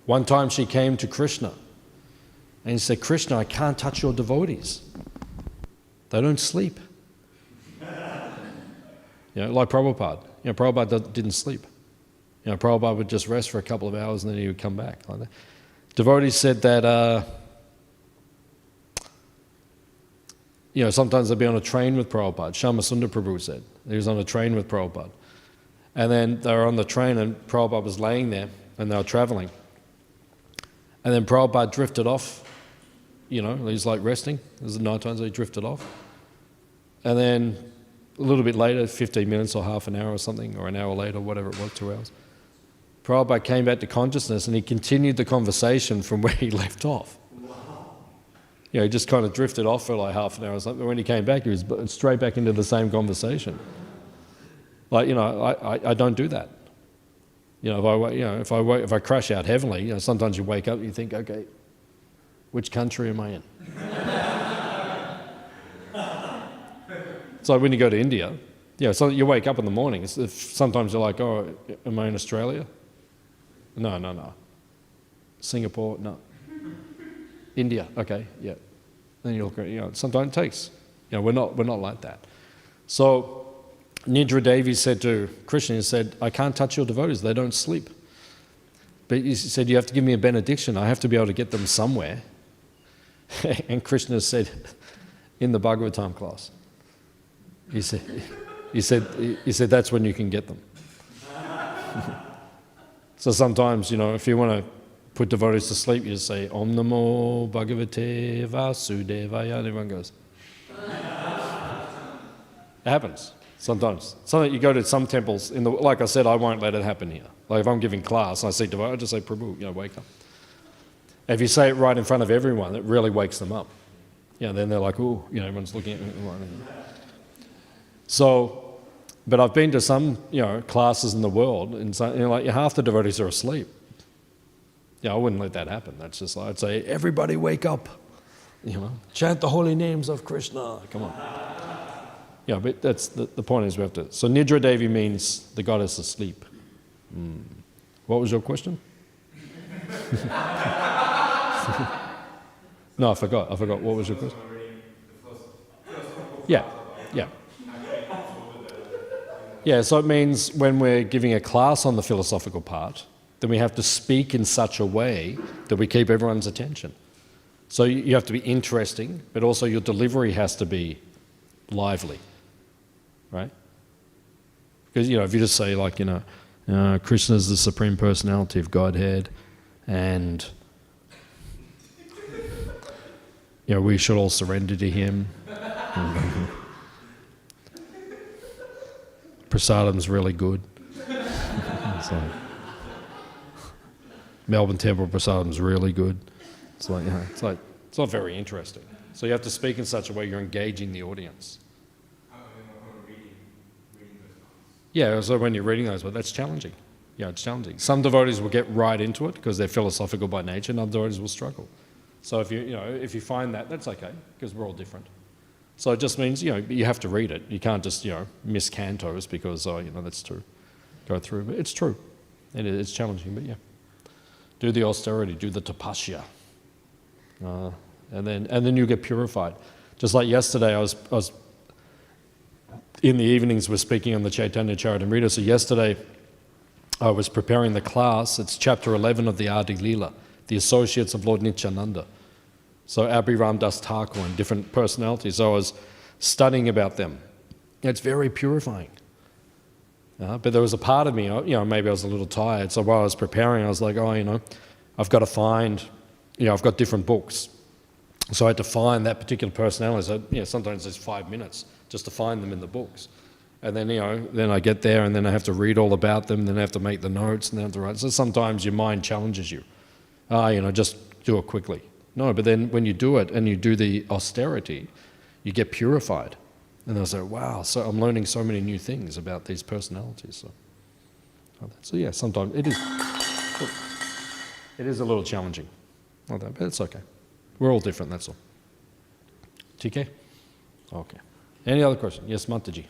One time she came to Krishna and said, "Krishna, I can't touch your devotees. They don't sleep." You know, like Prabhupada. You know, Prabhupada didn't sleep. You know, Prabhupada would just rest for a couple of hours and then he would come back. Like that. Devotees said that, you know, sometimes they'd be on a train with Prabhupada. Shyamasundar Prabhu said he was on a train with Prabhupada. And then they were on the train and Prabhupada was laying there and they were traveling. And then Prabhupada drifted off, you know, he's like resting. It was night time, so he drifted off. And then a little bit later, 15 minutes or half an hour or something, or an hour later, whatever it was, 2 hours, Prabhupada came back to consciousness and he continued the conversation from where he left off. You know, he just kind of drifted off for like half an hour or something. When he came back, he was straight back into the same conversation. Like, you know, I don't do that. You know, if I crash out heavenly, you know, sometimes you wake up and you think, okay, which country am I in? It's like when you go to India, you know, so you wake up in the morning, sometimes you're like, "Oh, am I in Australia? No. Singapore? No. India? Okay, yeah." Then you look, you know, sometimes it takes. You know, we're not like that. So Nidra Devi said to Krishna, he said, I can't touch your devotees, they don't sleep. But he said, you have to give me a benediction, I have to be able to get them somewhere. And Krishna said, in the Bhagavatam class, he said, that's when you can get them. So sometimes, if you want to put devotees to sleep, you just say, Om Namo Bhagavate Vasudevaya, and everyone goes. It happens sometimes. You go to some temples, like I said, I won't let it happen here. Like if I'm giving class and I see devotees, I just say, Prabhu, wake up. If you say it right in front of everyone, it really wakes them up. Then they're like, ooh, everyone's looking at me. So, but I've been to some, classes in the world, and like half the devotees are asleep. I wouldn't let that happen. That's just like, I'd say, everybody wake up. Chant the holy names of Krishna. Come on. But that's the point is we have to. So Nidra Devi means the goddess asleep. What was your question? No, I forgot. What was your question? Yeah. Yeah, so it means when we're giving a class on the philosophical part, then we have to speak in such a way that we keep everyone's attention. So you have to be interesting, but also your delivery has to be lively, right? Because, if you just say like, Krishna is the Supreme Personality of Godhead, and, we should all surrender to Him. Prasadam's really good. So, Melbourne Temple Prasadam's really good. It's not very interesting. So you have to speak in such a way you're engaging the audience. Yeah, so when you're reading those, that's challenging. It's challenging. Some devotees will get right into it because they're philosophical by nature, and other devotees will struggle. So if you find that, that's okay, because we're all different. So it just means, you have to read it. You can't just, miss cantos because, that's to go through. But it's true. It's challenging, but yeah. Do the austerity, do the tapasya. And then you get purified. Just like yesterday, I was in the evenings, we're speaking on the Chaitanya Charitamrita. So yesterday, I was preparing the class. It's chapter 11 of the Adi Leela, the associates of Lord Nityananda. So Abhiram Das Thakur and different personalities. So I was studying about them. It's very purifying. But there was a part of me, maybe I was a little tired. So while I was preparing, I was like, I've got to find, I've got different books. So I had to find that particular personality. So, sometimes there's 5 minutes just to find them in the books. And then, then I get there and then I have to read all about them, then I have to make the notes and then I have to write. So sometimes your mind challenges you. Just do it quickly. No, but then when you do it and you do the austerity, you get purified. And I say, wow, so I'm learning so many new things about these personalities. So yeah, sometimes it is a little challenging. But it's okay. We're all different, that's all. TK? Okay. Any other question? Yes, Mataji.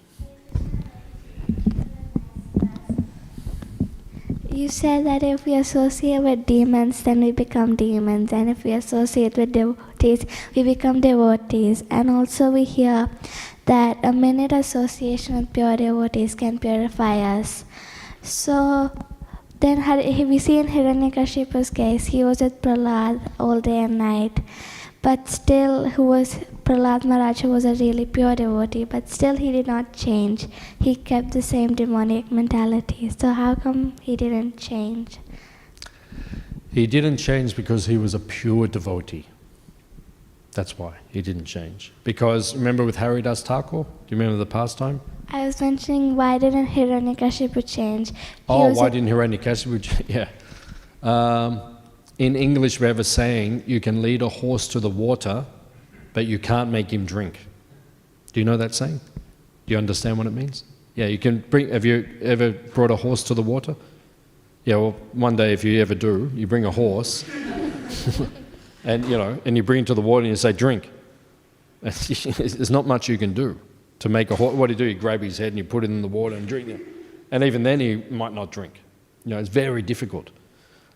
You said that if we associate with demons, then we become demons. And if we associate with devotees, we become devotees. And also we hear that a minute association with pure devotees can purify us. So then we see in Hiranyakashipu's case, he was with Prahlad all day and night. But still, Prahlad Maharaj, who was a really pure devotee, but still he did not change. He kept the same demonic mentality. So how come he didn't change? He didn't change because he was a pure devotee. That's why he didn't change. Because, remember with Hare Das Thakur? Do you remember the pastime? I was mentioning, why didn't Hiranyakashipu change? Why didn't Hiranyakashipu change? Yeah. In English, we have a saying, you can lead a horse to the water, but you can't make him drink. Do you know that saying? Do you understand what it means? Yeah, have you ever brought a horse to the water? Yeah, well, one day if you ever do, you bring a horse, and you bring it to the water and you say, drink. There's not much you can do to make a horse. What do? You grab his head and you put it in the water and drink it. And even then he might not drink. It's very difficult.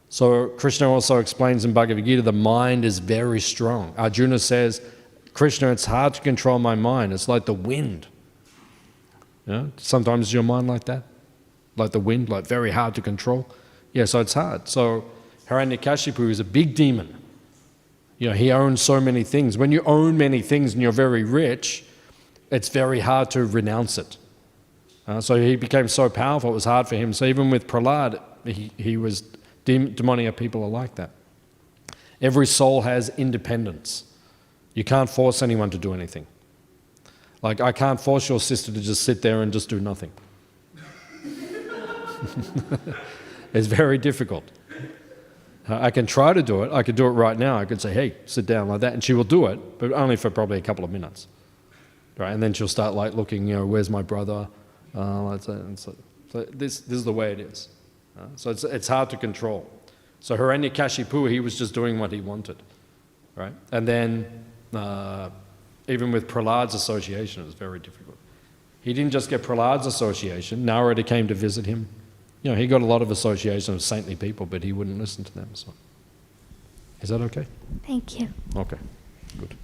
So Krishna also explains in Bhagavad Gita, the mind is very strong. Arjuna says, Krishna, it's hard to control my mind. It's like the wind. You know? Sometimes is your mind like that? Like the wind, like very hard to control? Yeah, so it's hard. So Hiranyakashipu is a big demon. You know, he owns so many things. When you own many things and you're very rich, it's very hard to renounce it. So he became so powerful, it was hard for him. So even with Prahlad, he was demonic people are like that. Every soul has independence. You can't force anyone to do anything. Like, I can't force your sister to just sit there and just do nothing. It's very difficult. I can try to do it. I could do it right now. I could say, hey, sit down like that, and she will do it, but only for probably a couple of minutes. Right? And then she'll start like looking, you know, where's my brother? So this is the way it is. So it's hard to control. So Hiranyakashipu, he was just doing what he wanted, right? And then even with Prahlad's association, it was very difficult. He didn't just get Prahlad's association. Narada came to visit him. You know, he got a lot of association of saintly people, but he wouldn't listen to them. So, is that okay? Thank you. Okay, good.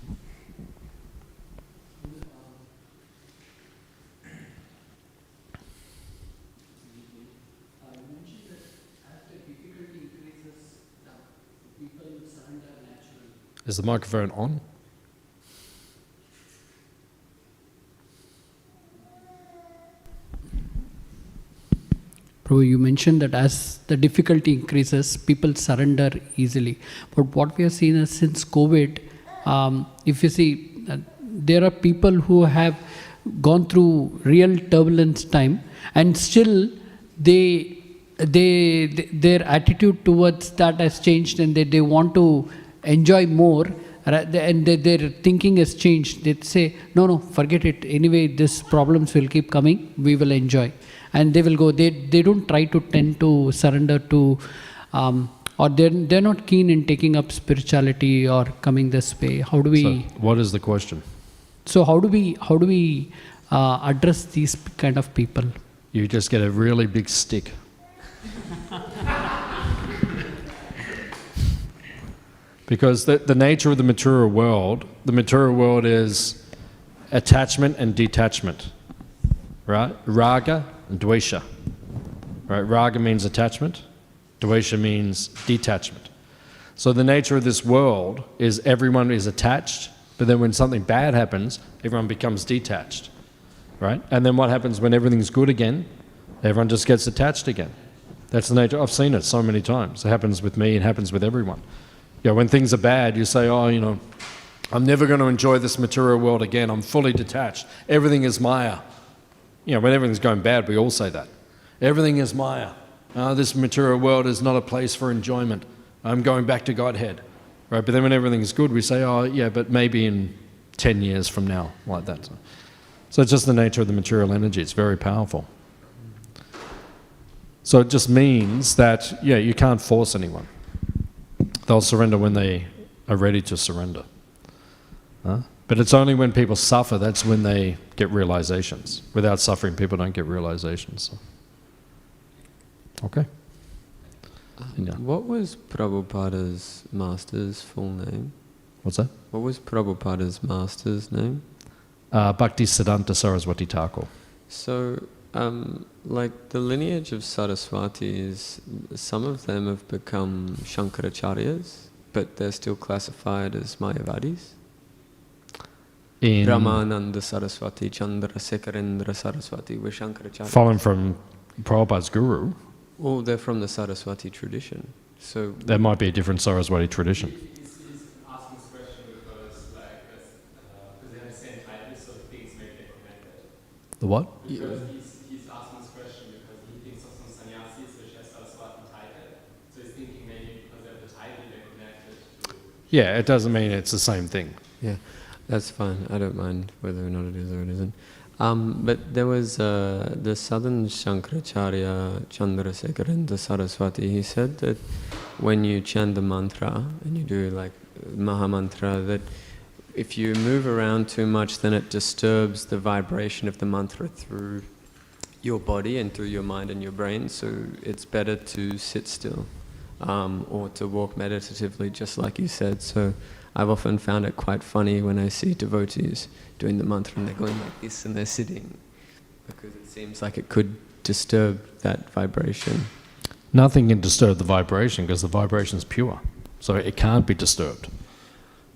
Is the microphone on? Prabhu, you mentioned that as the difficulty increases, people surrender easily. But what we have seen is since COVID, if you see, there are people who have gone through real turbulence time, and still their attitude towards that has changed, and they want to enjoy more, and their thinking has changed. They say, no, forget it. Anyway, these problems will keep coming. We will enjoy. And they will go. They don't try to tend to surrender to, or they're not keen in taking up spirituality or coming this way. How do we? So what is the question? So how do we address these kind of people? You just get a really big stick. Because the nature of the material world is attachment and detachment, right? Raga and dvesha, right? Raga means attachment, dvesha means detachment. So the nature of this world is everyone is attached, but then when something bad happens, everyone becomes detached, right? And then what happens when everything's good again? Everyone just gets attached again. That's the nature. I've seen it so many times. It happens with me, it happens with everyone. You know, when things are bad, you say, oh, you know, I'm never going to enjoy this material world again. I'm fully detached. Everything is Maya. You know, when everything's going bad, we all say that. Everything is Maya. This material world is not a place for enjoyment. I'm going back to Godhead. Right? But then when everything's good, we say, oh, yeah, but maybe in 10 years from now, like that. So it's just the nature of the material energy. It's very powerful. So it just means that, yeah, you can't force anyone. They'll surrender when they are ready to surrender. But it's only when people suffer, that's when they get realizations. Without suffering, people don't get realizations. So. Okay. Yeah. What was Prabhupada's master's full name? What's that? What was Prabhupada's master's name? Bhaktivedanta Saraswati Thakur. So, like the lineage of Saraswatis, some of them have become Shankaracharyas, but they're still classified as Mayavadis. Brahmananda Saraswati, Chandrasekharendra Saraswati were Shankaracharyas. Following from Prabhupada's guru. Well, they're from the Saraswati tradition. So there might be a different Saraswati tradition. He's asking this question because they have the same title, so things may get connected. The what? Because he's asking this question because he thinks of some sannyasis which have Saraswati title. So he's thinking maybe because they have the title, they're connected to... Yeah, it doesn't mean it's the same thing. Yeah, that's fine. I don't mind whether or not it is or it isn't. But there was the southern Shankaracharya, Chandrasekharendra Saraswati. He said that when you chant the mantra and you do like Maha Mantra, that if you move around too much, then it disturbs the vibration of the mantra through your body and through your mind and your brain. So it's better to sit still or to walk meditatively, just like you said. So I've often found it quite funny when I see devotees doing the mantra and they're going like this and they're sitting. Because it seems like it could disturb that vibration. Nothing can disturb the vibration because the vibration is pure. So it can't be disturbed.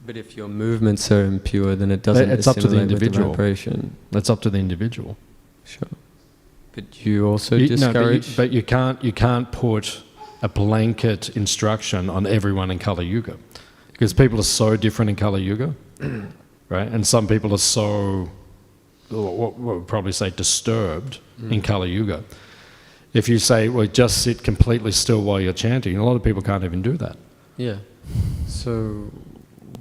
But if your movements are impure, then it doesn't It's up to the assimilate with individual. vibration. That's up to the individual. Sure. But you also discourage... but you can't put a blanket instruction on everyone in Kali Yuga. Because people are so different in Kali Yuga, right? And some people are so, what would probably say, disturbed in Kali Yuga. If you say, well, just sit completely still while you're chanting, a lot of people can't even do that. Yeah. So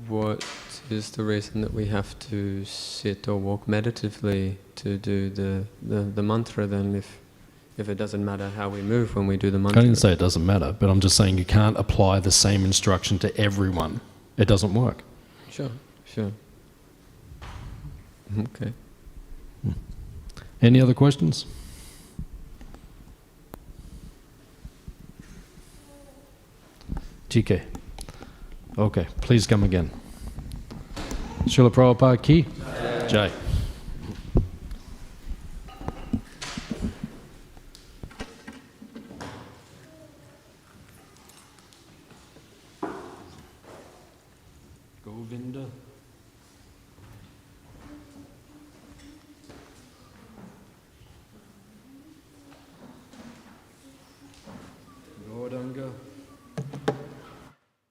what is the reason that we have to sit or walk meditatively to do the mantra then, if it doesn't matter how we move when we do the mantra? I didn't say it doesn't matter, but I'm just saying you can't apply the same instruction to everyone. It doesn't work. Sure. Okay. Any other questions? TK. Okay, please come again. Srila Prabhupada ki? Jai. Govinda.